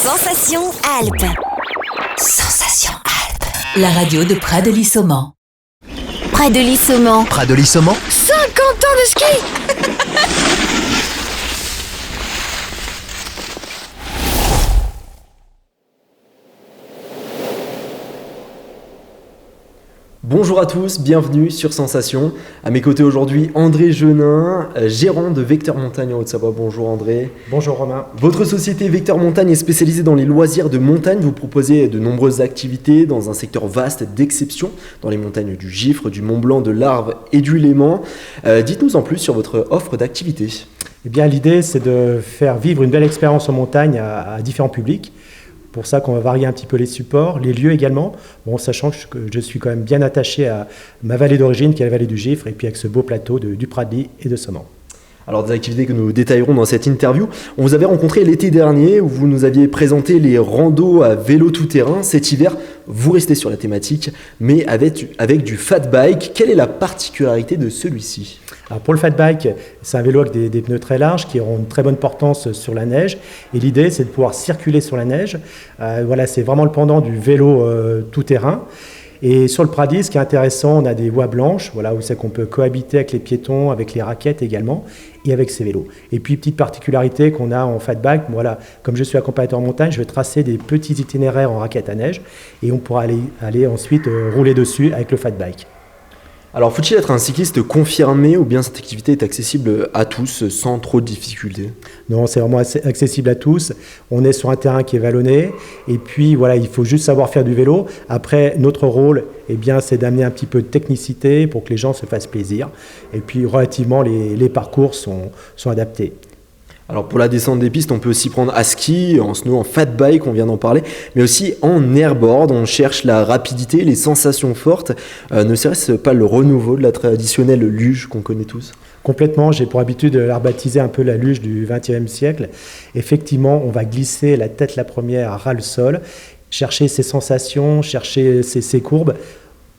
Sensation Alpes. Sensation Alpes. La radio de Pradely-Saumont. Pradely-Saumont. Pradely-Saumont. 50 ans de ski. Bonjour à tous, bienvenue sur Sensation. À mes côtés aujourd'hui, André Genin, gérant de Vecteur Montagne en Haute-Savoie. Bonjour André. Bonjour Romain. Votre société Vecteur Montagne est spécialisée dans les loisirs de montagne. Vous proposez de nombreuses activités dans un secteur vaste d'exception, dans les montagnes du Gifre, du Mont Blanc, de l'Arve et du Léman. Dites-nous en plus sur votre offre d'activités. Eh bien, l'idée, c'est de faire vivre une belle expérience en montagne à différents publics. Pour ça qu'on va varier un petit peu les supports, les lieux également, sachant que je suis quand même bien attaché à ma vallée d'origine, qui est la vallée du Gifre, et puis avec ce beau plateau du Pradely et de Saumont. Alors des activités que nous détaillerons dans cette interview. On vous avait rencontré l'été dernier où vous nous aviez présenté les randos à vélo tout-terrain. Cet hiver, vous restez sur la thématique, mais avec du fat bike. Quelle est la particularité de celui-ci ? Alors pour le fat bike, c'est un vélo avec des pneus très larges qui auront une très bonne portance sur la neige. Et l'idée, c'est de pouvoir circuler sur la neige. C'est vraiment le pendant du vélo tout-terrain. Et sur le Pradely, ce qui est intéressant, on a des voies blanches, où c'est qu'on peut cohabiter avec les piétons, avec les raquettes également, et avec ces vélos. Et puis, petite particularité qu'on a en fat bike, comme je suis accompagnateur en montagne, je vais tracer des petits itinéraires en raquette à neige, et on pourra aller ensuite rouler dessus avec le fat bike. Alors, faut-il être un cycliste confirmé ou bien cette activité est accessible à tous sans trop de difficultés ? Non, c'est vraiment accessible à tous. On est sur un terrain qui est vallonné et puis il faut juste savoir faire du vélo. Après, notre rôle, c'est d'amener un petit peu de technicité pour que les gens se fassent plaisir. Et puis, relativement, les parcours sont adaptés. Alors pour la descente des pistes, on peut aussi prendre à ski, en snow, en fat bike, on vient d'en parler, mais aussi en airboard. On cherche la rapidité, les sensations fortes. Ne serait-ce pas le renouveau de la traditionnelle luge qu'on connaît tous ? Complètement, j'ai pour habitude de la rebaptiser un peu la luge du XXe siècle. Effectivement, on va glisser la tête la première à ras le sol, chercher ses sensations, chercher ses courbes.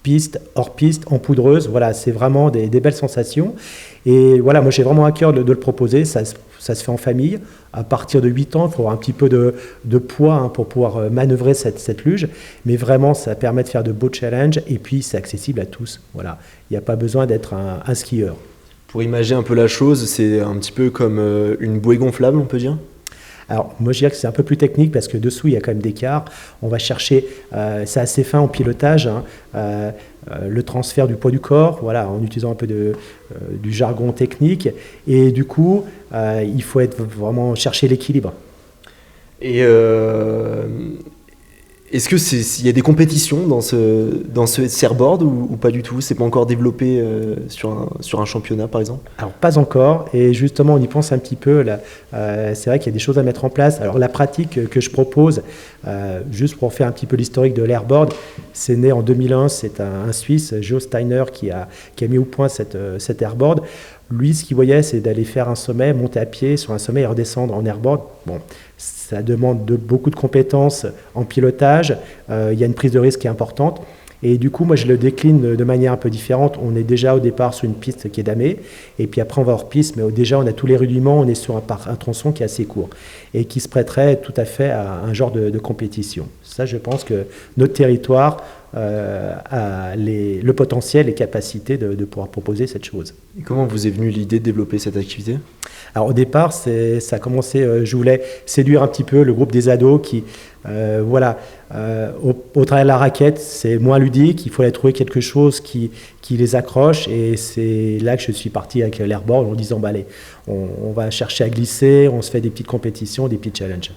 Piste, hors piste, en poudreuse, c'est vraiment des belles sensations. Et moi j'ai vraiment à cœur de le proposer, ça se fait en famille. À partir de 8 ans, il faut avoir un petit peu de poids pour pouvoir manœuvrer cette luge. Mais vraiment, ça permet de faire de beaux challenges et puis c'est accessible à tous. Il n'y a pas besoin d'être un skieur. Pour imaginer un peu la chose, c'est un petit peu comme une bouée gonflable, on peut dire ? Alors, moi, je dirais que c'est un peu plus technique parce que dessous, il y a quand même des quarts. On va chercher, c'est assez fin en pilotage, le transfert du poids du corps, en utilisant un peu du jargon technique. Et du coup, il faut vraiment chercher l'équilibre. Et est-ce qu'il y a des compétitions dans ce surfboard ou pas du tout ? C'est pas encore développé sur un championnat par exemple ? Alors pas encore, et justement on y pense un petit peu. C'est vrai qu'il y a des choses à mettre en place. Alors la pratique que je propose, juste pour faire un petit peu l'historique de l'airboard, c'est né en 2001, c'est un Suisse, Joe Steiner, qui a mis au point cet airboard. Lui, ce qu'il voyait, c'est d'aller faire un sommet, monter à pied sur un sommet et redescendre en airboard. Ça demande beaucoup de compétences en pilotage. Il y a une prise de risque qui est importante. Et du coup, moi, je le décline de manière un peu différente. On est déjà au départ sur une piste qui est damée. Et puis après, on va hors piste. Mais déjà, on a tous les rudiments. On est sur un tronçon qui est assez court et qui se prêterait tout à fait à un genre de compétition. Ça, je pense que notre territoire a le potentiel et capacité de pouvoir proposer cette chose. Et comment vous est venue l'idée de développer cette activité ? Alors au départ, ça a commencé, je voulais séduire un petit peu le groupe des ados qui, au travers de la raquette, c'est moins ludique, il fallait trouver quelque chose qui les accroche et c'est là que je suis parti avec l'airboard en disant allez, on va chercher à glisser, on se fait des petites compétitions, des petits challenges.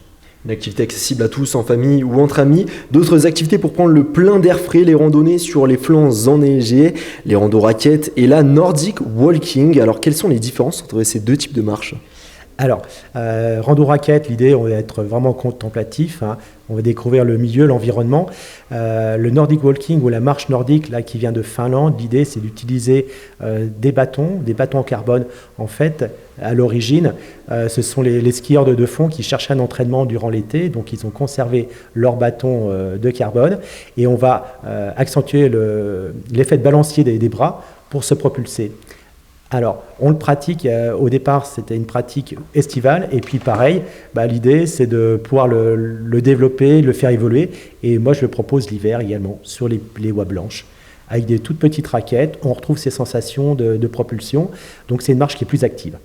Une activité accessible à tous, en famille ou entre amis. D'autres activités pour prendre le plein d'air frais, les randonnées sur les flancs enneigés, les randos raquettes et la Nordic Walking. Alors, quelles sont les différences entre ces deux types de marches ? Alors, rando raquette, l'idée, on va être vraiment contemplatif. On va découvrir le milieu, l'environnement. Le Nordic Walking ou la marche nordique, là, qui vient de Finlande, l'idée, c'est d'utiliser des bâtons en carbone. En fait, à l'origine, ce sont les skieurs de fond qui cherchaient un entraînement durant l'été. Donc, ils ont conservé leurs bâtons de carbone. Et on va accentuer l'effet de balancier des bras pour se propulser. Alors, on le pratique, au départ, c'était une pratique estivale, et puis pareil, l'idée, c'est de pouvoir le développer, le faire évoluer, et moi, je le propose l'hiver également, sur les voies blanches, avec des toutes petites raquettes, on retrouve ces sensations de propulsion, donc c'est une marche qui est plus active.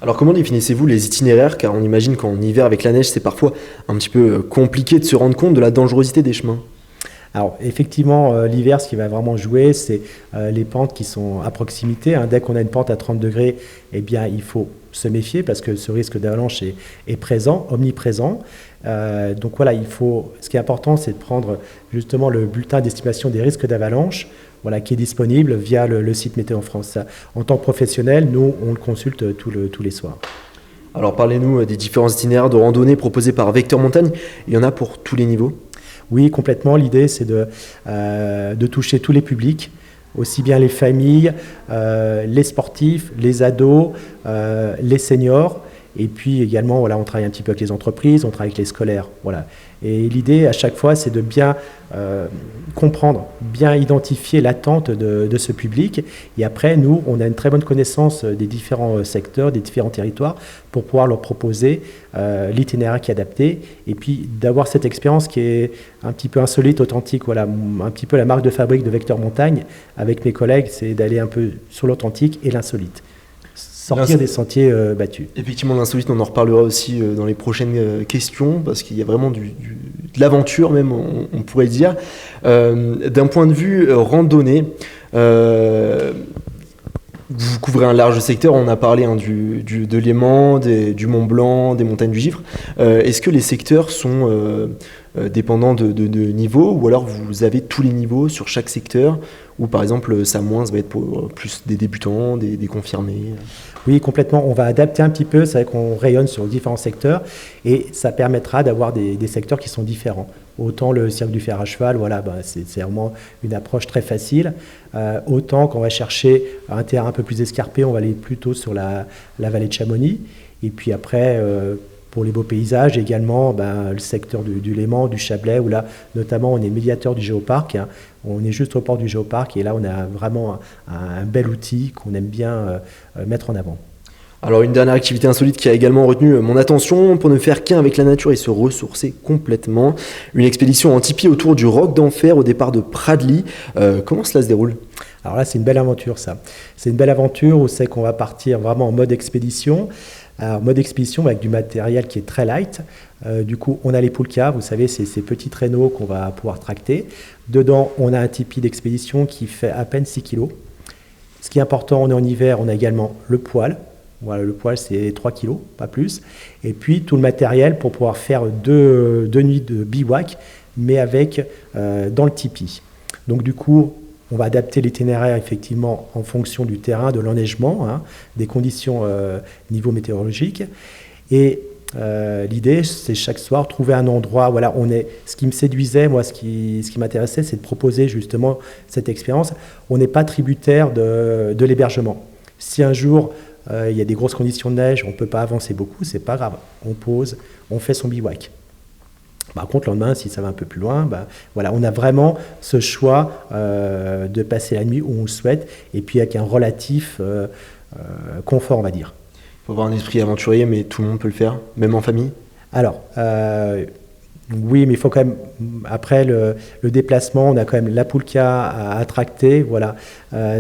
Alors comment définissez-vous les itinéraires? Car on imagine qu'en hiver, avec la neige, c'est parfois un petit peu compliqué de se rendre compte de la dangerosité des chemins. Alors effectivement, l'hiver, ce qui va vraiment jouer, c'est les pentes qui sont à proximité. Dès qu'on a une pente à 30 degrés, eh bien, il faut se méfier parce que ce risque d'avalanche est présent, omniprésent. Donc voilà, ce qui est important, c'est de prendre justement le bulletin d'estimation des risques d'avalanche, qui est disponible via le site Météo France. En tant que professionnel, nous, on le consulte tous les soirs. Alors parlez-nous des différents itinéraires de randonnée proposés par Vecteur Montagne. Il y en a pour tous les niveaux? Oui, complètement. L'idée, c'est de toucher tous les publics, aussi bien les familles, les sportifs, les ados, les seniors. Et puis également, on travaille un petit peu avec les entreprises, on travaille avec les scolaires. Et l'idée, à chaque fois, c'est de bien comprendre, bien identifier l'attente de ce public. Et après, nous, on a une très bonne connaissance des différents secteurs, des différents territoires, pour pouvoir leur proposer l'itinéraire qui est adapté. Et puis, d'avoir cette expérience qui est un petit peu insolite, authentique. Un petit peu la marque de fabrique de Vecteur Montagne, avec mes collègues, c'est d'aller un peu sur l'authentique et l'insolite. Sortir des sentiers battus. Effectivement, l'insolite, on en reparlera aussi dans les prochaines questions, parce qu'il y a vraiment de l'aventure même, on pourrait dire. D'un point de vue randonnée, vous couvrez un large secteur, on a parlé de Léman, du Mont Blanc, des montagnes du Gifre. Est-ce que les secteurs sont dépendants de niveaux, ou alors vous avez tous les niveaux sur chaque secteur, ou par exemple ça moins, ça va être pour plus des débutants, des confirmés? Oui, complètement. On va adapter un petit peu. C'est vrai qu'on rayonne sur différents secteurs et ça permettra d'avoir des secteurs qui sont différents. Autant le cirque du fer à cheval, c'est vraiment une approche très facile. Autant qu'on va chercher un terrain un peu plus escarpé, on va aller plutôt sur la vallée de Chamonix. Et puis après, pour les beaux paysages, également le secteur du Léman, du Chablais, où là, notamment, on est médiateur du géoparc. On est juste au port du géoparc et là, on a vraiment un bel outil qu'on aime bien mettre en avant. Alors une dernière activité insolite qui a également retenu mon attention, pour ne faire qu'un avec la nature et se ressourcer complètement. Une expédition en tipi autour du Roc d'Enfer au départ de Pradly. Comment cela se déroule? Alors là, c'est une belle aventure, ça. C'est une belle aventure où c'est qu'on va partir vraiment en mode expédition. Alors, mode expédition avec du matériel qui est très light. Du coup, on a les poulkas, vous savez, c'est ces petits traîneaux qu'on va pouvoir tracter. Dedans, on a un tipi d'expédition qui fait à peine 6 kg. Ce qui est important, on est en hiver, on a également le poêle. Le poêle, c'est 3 kg, pas plus. Et puis, tout le matériel pour pouvoir faire deux nuits de bivouac, mais avec dans le tipi. Donc, du coup, on va adapter l'itinéraire effectivement en fonction du terrain, de l'enneigement, des conditions niveau météorologique. Et l'idée, c'est chaque soir trouver un endroit. Ce qui me séduisait, moi, ce qui m'intéressait, c'est de proposer justement cette expérience. On n'est pas tributaire de l'hébergement. Si un jour il y a des grosses conditions de neige, on ne peut pas avancer beaucoup, c'est pas grave. On pose, on fait son bivouac. Par contre, le lendemain, si ça va un peu plus loin, on a vraiment ce choix de passer la nuit où on le souhaite, et puis avec un relatif confort, on va dire. Il faut avoir un esprit aventurier, mais tout le monde peut le faire, même en famille? Alors, oui, mais il faut quand même, après le déplacement, on a quand même la poulka à tracter,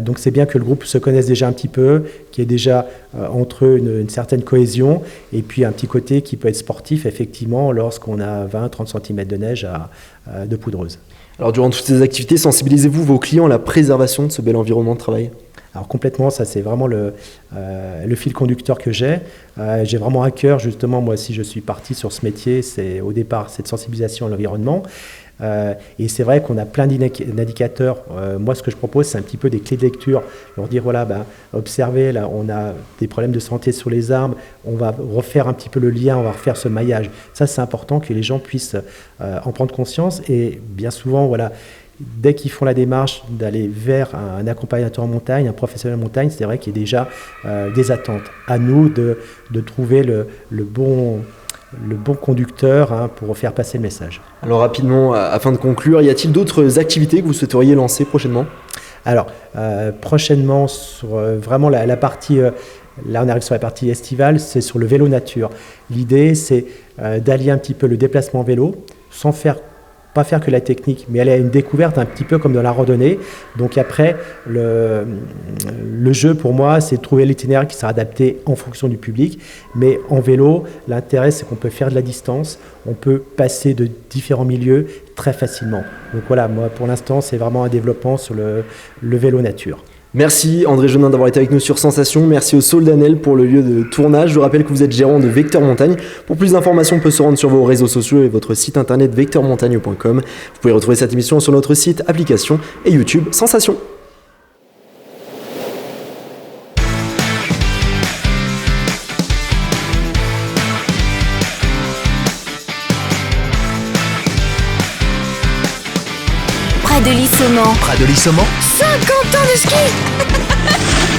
donc c'est bien que le groupe se connaisse déjà un petit peu, qu'il y ait déjà entre eux une certaine cohésion, et puis un petit côté qui peut être sportif, effectivement, lorsqu'on a 20-30 cm de neige de poudreuse. Alors, durant toutes ces activités, sensibilisez-vous vos clients à la préservation de ce bel environnement de travail? Alors complètement, ça c'est vraiment le fil conducteur que j'ai. J'ai vraiment à cœur, justement, moi si je suis parti sur ce métier, c'est au départ cette sensibilisation à l'environnement. Et c'est vrai qu'on a plein d'indicateurs. Moi ce que je propose, c'est un petit peu des clés de lecture. Leur dire, observez, là on a des problèmes de santé sur les arbres, on va refaire un petit peu le lien, on va refaire ce maillage. Ça c'est important que les gens puissent en prendre conscience. Et bien souvent, dès qu'ils font la démarche d'aller vers un accompagnateur en montagne, un professionnel en montagne, c'est vrai qu'il y a déjà des attentes. À nous de trouver le bon conducteur pour faire passer le message. Alors rapidement, afin de conclure, y a-t-il d'autres activités que vous souhaiteriez lancer prochainement? Alors, prochainement, sur vraiment la partie... là, on arrive sur la partie estivale, c'est sur le vélo nature. L'idée, c'est d'allier un petit peu le déplacement vélo, sans pas faire que la technique, mais aller à une découverte un petit peu comme dans la randonnée. Donc après, le jeu pour moi, c'est de trouver l'itinéraire qui sera adapté en fonction du public. Mais en vélo, l'intérêt, c'est qu'on peut faire de la distance, on peut passer de différents milieux très facilement. Donc voilà, moi pour l'instant, c'est vraiment un développement sur le vélo nature. Merci André Jeunin d'avoir été avec nous sur Sensation. Merci au Soldanel pour le lieu de tournage. Je rappelle que vous êtes gérant de Vecteur Montagne. Pour plus d'informations, on peut se rendre sur vos réseaux sociaux et votre site internet vecteurmontagne.com. Vous pouvez retrouver cette émission sur notre site, application et YouTube Sensation. Près de Lissoman. Près de Lissoman, 50 ans de ski.